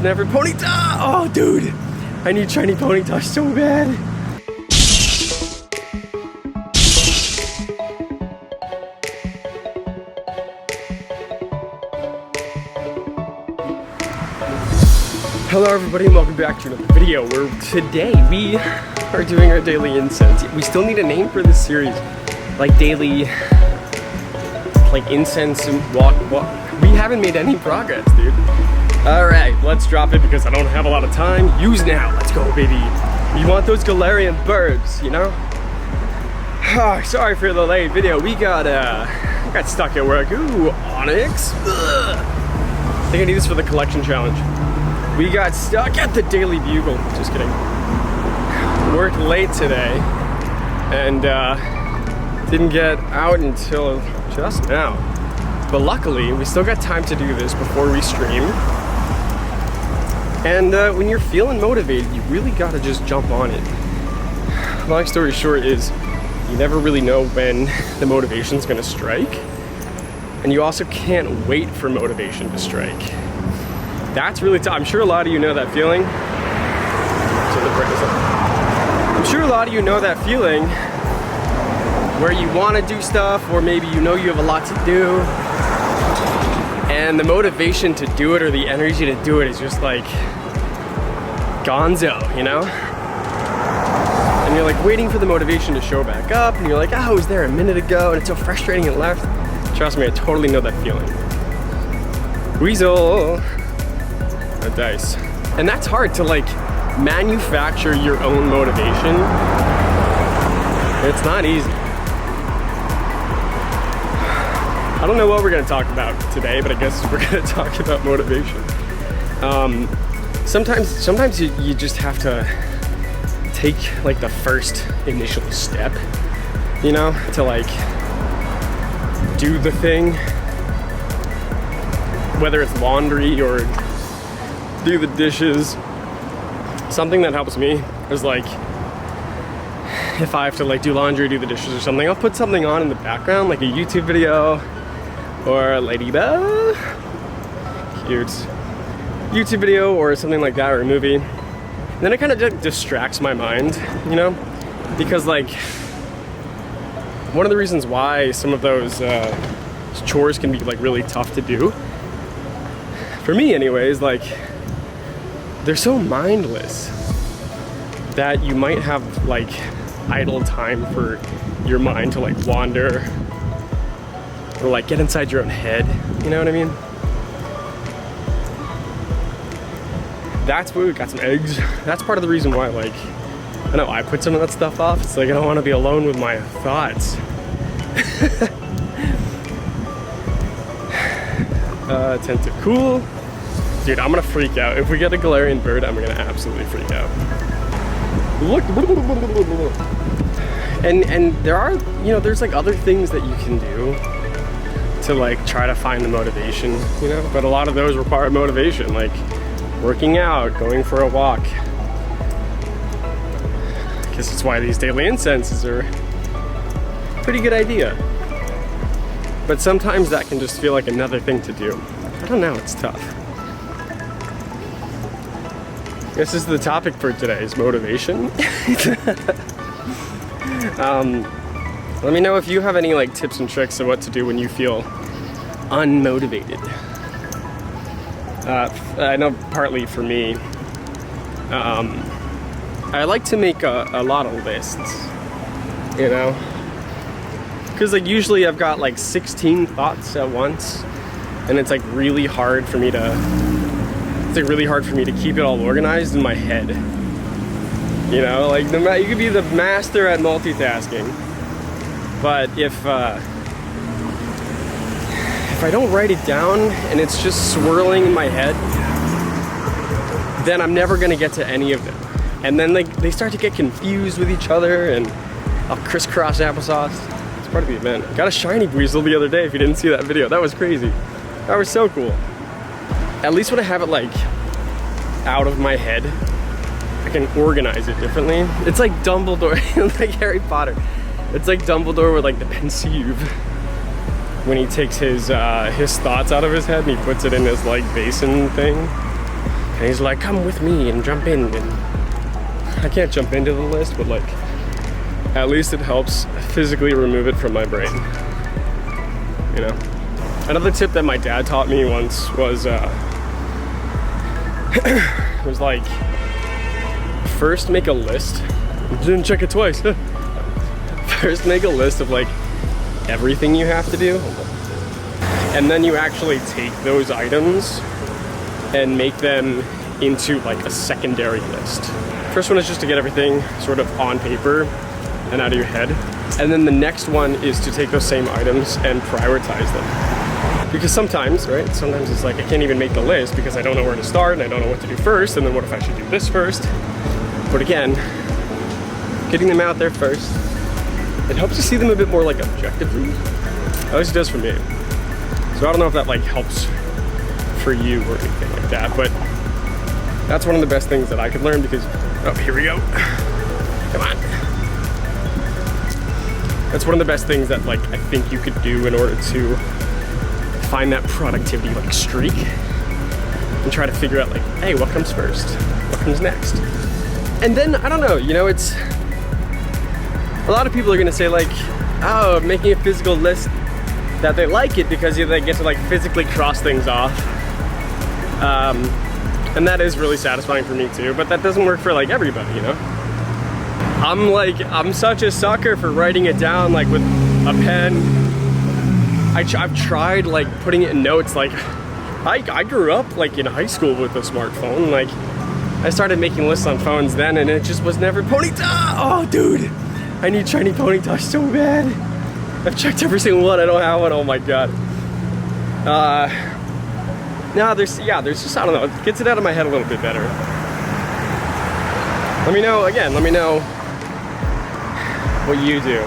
Never ponytail. Oh, dude, I need shiny ponytail so bad. Hello everybody and welcome back to another video where today we are doing our daily incense. We still need a name for this series, like daily, like incense and walk. We haven't made any progress, dude. All right, let's drop it because I don't have a lot of time. Use now, let's go, baby. You want those Galarian birds, you know? Oh, sorry for the late video. We got stuck at work. Ooh, Onyx. Ugh. I think I need this for the collection challenge. We got stuck at the Daily Bugle. Just kidding. Worked late today and didn't get out until just now. But luckily, we still got time to do this before we stream. And when you're feeling motivated, you really gotta just jump on it. Long story short is, you never really know when the motivation's gonna strike. And you also can't wait for motivation to strike. That's really tough. I'm sure a lot of you know that feeling. I'm sure a lot of you know that feeling where you want to do stuff, or maybe you know you have a lot to do, and the motivation to do it or the energy to do it is just like gonzo, you know? And you're like waiting for the motivation to show back up, and you're like, oh, I was there a minute ago, and it's so frustrating it left. Trust me, I totally know that feeling. Weasel. A dice. And that's hard to like manufacture your own motivation. It's not easy. I don't know what we're gonna talk about today, but I guess we're gonna talk about motivation. Sometimes you just have to take like the first initial step, you know, to like do the thing, whether it's laundry or do the dishes. Something that helps me is like, if I have to like do laundry, do the dishes or something, I'll put something on in the background, like a YouTube video or a ladybug, cute YouTube video or something like that, or a movie. And then it kind of distracts my mind, you know, because like one of the reasons why some of those chores can be like really tough to do, for me anyways, like they're so mindless that you might have like idle time for your mind to like wander or like get inside your own head, you know what I mean? That's where we got some eggs. That's part of the reason why, like, I know I put some of that stuff off. It's like I don't want to be alone with my thoughts. Tentacool. Dude, I'm gonna freak out. If we get a Galarian bird, I'm gonna absolutely freak out. Look. And there are, you know, there's like other things that you can do to like try to find the motivation, you know, but a lot of those require motivation, like working out, going for a walk. I guess that's why these daily incenses are a pretty good idea. But sometimes that can just feel like another thing to do. I don't know, it's tough. This is the topic for today, is motivation. Let me know if you have any like tips and tricks of what to do when you feel unmotivated. I know partly for me, I like to make a lot of lists, you know? Because like usually I've got like 16 thoughts at once, and it's like really hard for me to keep it all organized in my head. You know, like no matter, you could be the master at multitasking, but if I don't write it down and it's just swirling in my head, then I'm never gonna get to any of them. And then like they start to get confused with each other, and I'll crisscross applesauce. It's part of the event. Got a shiny weasel the other day. If you didn't see that video, that was crazy. That was so cool. At least when I have it like out of my head, I can organize it differently. It's like Dumbledore, like Harry Potter. It's like Dumbledore with like the pensieve, when he takes his thoughts out of his head and he puts it in his like basin thing. And he's like, come with me and jump in. And I can't jump into the list, but like, at least it helps physically remove it from my brain. You know? Another tip that my dad taught me once was, was like, first make a list. Didn't check it twice. First make a list of like everything you have to do. And then you actually take those items and make them into like a secondary list. First one is just to get everything sort of on paper and out of your head. And then the next one is to take those same items and prioritize them. Because sometimes, right, sometimes it's like I can't even make the list because I don't know where to start and I don't know what to do first, and then what if I should do this first? But again, getting them out there first, it helps you see them a bit more like objectively. At least it does for me. So I don't know if that like helps for you or anything like that, but that's one of the best things that I could learn because, oh, here we go. Come on. That's one of the best things that like I think you could do in order to find that productivity like streak and try to figure out like, hey, what comes first? What comes next? And then, I don't know, you know, it's, a lot of people are gonna say like, oh, making a physical list, that they like it because they get to like physically cross things off. And that is really satisfying for me too, but that doesn't work for like everybody, you know? I'm such a sucker for writing it down like with a pen. I've tried like putting it in notes. Like I grew up like in high school with a smartphone. Like I started making lists on phones then and it just was never ponytail. Oh dude, I need shiny ponytail so bad. I've checked every single one, I don't have one, oh my god. No, there's just, I don't know, it gets it out of my head a little bit better. Let me know what you do.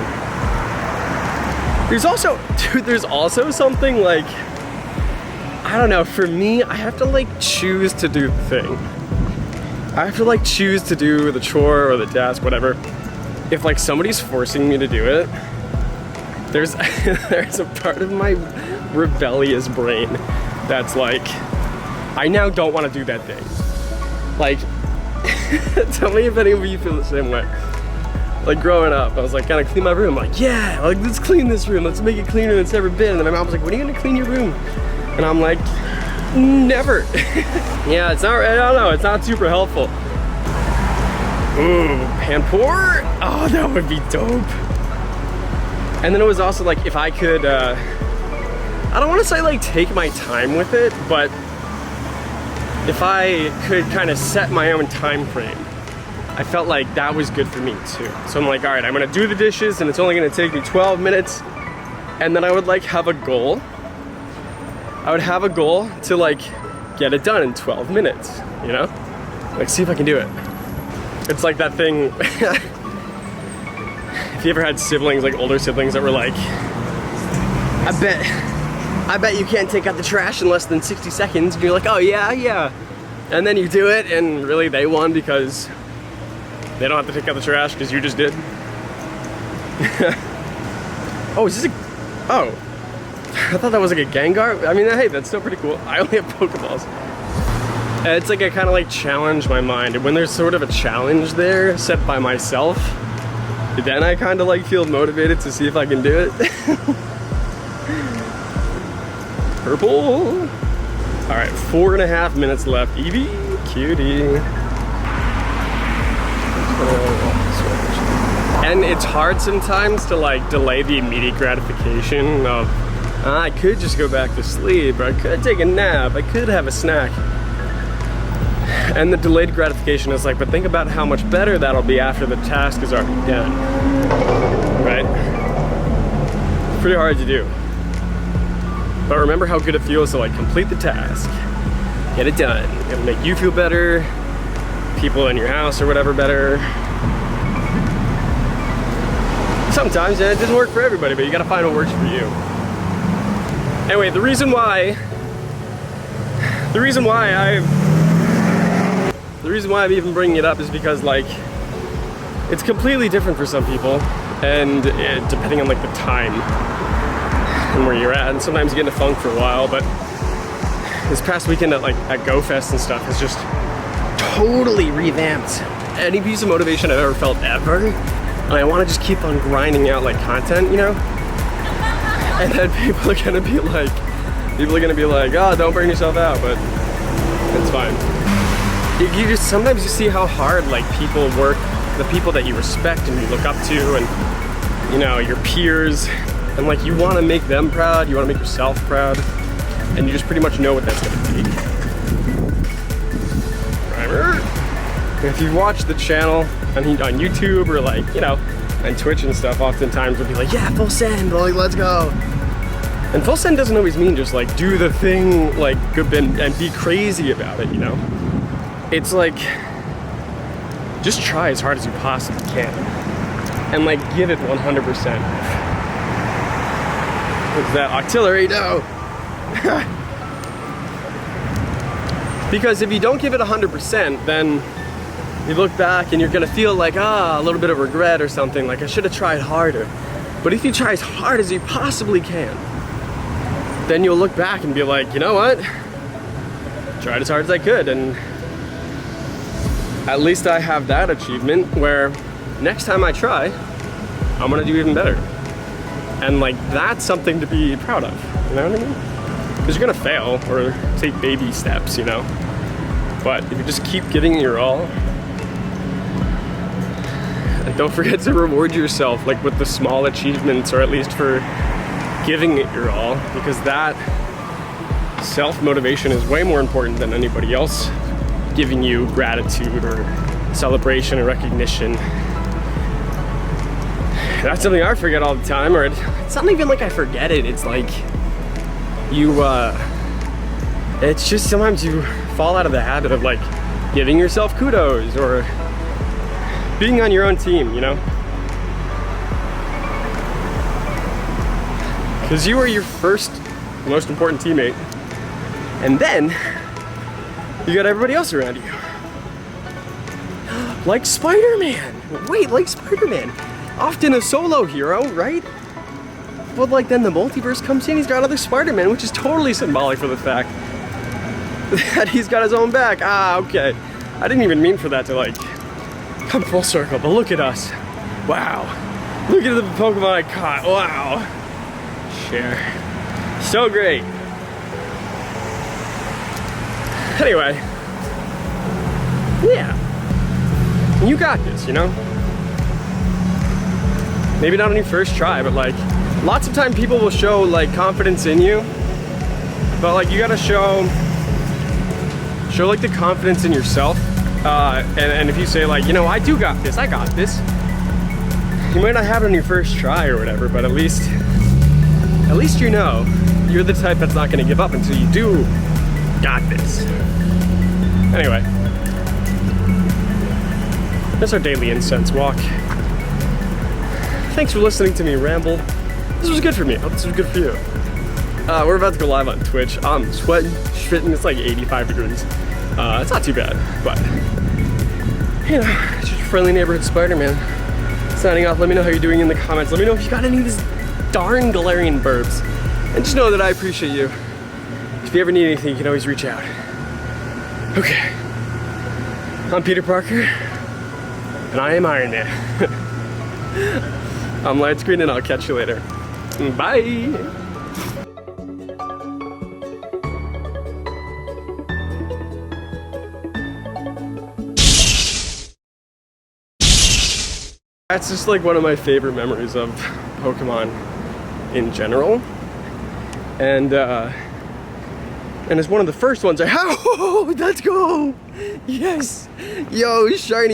There's also something like, I don't know, for me, I have to like choose to do the thing. I have to like choose to do the chore or the task, whatever. If like somebody's forcing me to do it, there's a part of my rebellious brain that's like, I now don't want to do that thing. Like, tell me if any of you feel the same way. Like growing up, I was like, gotta clean my room. I'm like, yeah, like let's clean this room. Let's make it cleaner than it's ever been. And then my mom was like, when are you gonna clean your room? And I'm like, never. Yeah, it's not, I don't know, it's not super helpful. Ooh, pan pour? Oh, that would be dope. And then it was also like, if I could, I don't want to say like take my time with it, but if I could kind of set my own time frame, I felt like that was good for me too. So I'm like, all right, I'm gonna do the dishes and it's only gonna take me 12 minutes. And then I would like have a goal. I would have a goal to like get it done in 12 minutes, you know? Like see if I can do it. It's like that thing, if you ever had siblings, like older siblings that were like, I bet you can't take out the trash in less than 60 seconds. And you're like, oh yeah, yeah. And then you do it and really they won because they don't have to take out the trash because you just did. Oh, is this a, oh. I thought that was like a Gengar. I mean, hey, that's still pretty cool. I only have Pokeballs. It's like I kind of like challenge my mind. And when there's sort of a challenge there set by myself, then I kind of like feel motivated to see if I can do it. Purple. All right, 4.5 minutes left. Eevee, cutie. And it's hard sometimes to like delay the immediate gratification of, I could just go back to sleep, or I could take a nap, I could have a snack. And the delayed gratification is like, but think about how much better that'll be after the task is already done, right? Pretty hard to do. But remember how good it feels to like complete the task, get it done. It'll make you feel better, people in your house or whatever better. Sometimes it doesn't work for everybody, but you gotta find what works for you. Anyway, the reason why I'm even bringing it up is because like it's completely different for some people, and depending on like the time and where you're at, and sometimes you get in a funk for a while. But this past weekend at GoFest and stuff has just totally revamped any piece of motivation I've ever felt ever. And I want to just keep on grinding out like content, you know? And then people are gonna be like, oh, don't burn yourself out, but it's fine. You just, sometimes you see how hard like people work, the people that you respect and you look up to, and you know, your peers, and like you want to make them proud, you want to make yourself proud, and you just pretty much know what that's gonna be. Right? If you watch the channel on YouTube or like, you know, on Twitch and stuff, oftentimes we'll be like, yeah, full send, like, let's go. And full send doesn't always mean just like do the thing like good and be crazy about it, you know? It's like, just try as hard as you possibly can. And like give it 100%. Is that artillery? No. Because if you don't give it 100%, then you look back and you're gonna feel like, a little bit of regret or something, like I should have tried harder. But if you try as hard as you possibly can, then you'll look back and be like, you know what? Tried as hard as I could, and at least I have that achievement where next time I try, I'm gonna do even better. And like, that's something to be proud of, you know what I mean? Because you're gonna fail or take baby steps, you know? But if you just keep giving it your all, and don't forget to reward yourself like with the small achievements, or at least for giving it your all, because that self-motivation is way more important than anybody else giving you gratitude or celebration or recognition. That's something I forget all the time, or it's not even like I forget it, it's like it's just sometimes you fall out of the habit of like giving yourself kudos or being on your own team, you know? Because you are your first, most important teammate. And then, you got everybody else around you. Like Spider-Man. Wait, like Spider-Man. Often a solo hero, right? But like then the multiverse comes in, he's got other Spider-Man, which is totally symbolic for the fact that he's got his own back. Okay. I didn't even mean for that to like come full circle, but look at us. Wow. Look at the Pokemon I caught. Wow. Share. So great. Anyway. Yeah. You got this, you know? Maybe not on your first try, but like lots of time people will show like confidence in you. But like you gotta show like the confidence in yourself. And if you say like, you know, I got this. You might not have it on your first try or whatever, but at least you know you're the type that's not gonna give up until you do got this. Anyway, that's our daily incense walk. Thanks for listening to me ramble. This was good for me. I hope this was good for you. We're about to go live on Twitch. I'm sweating, shitting. It's like 85 degrees. It's not too bad, but you know, it's just your friendly neighborhood Spider-Man. Signing off. Let me know how you're doing in the comments. Let me know if you got any of these darn Galarian burbs. And just know that I appreciate you. If you ever need anything, you can always reach out. Okay. I'm Peter Parker, and I am Iron Man. I'm Lightscreen, and I'll catch you later. Bye! That's just like one of my favorite memories of Pokemon in general. And it's one of the first ones I have. Oh, let's go! Yes! Yo, shiny!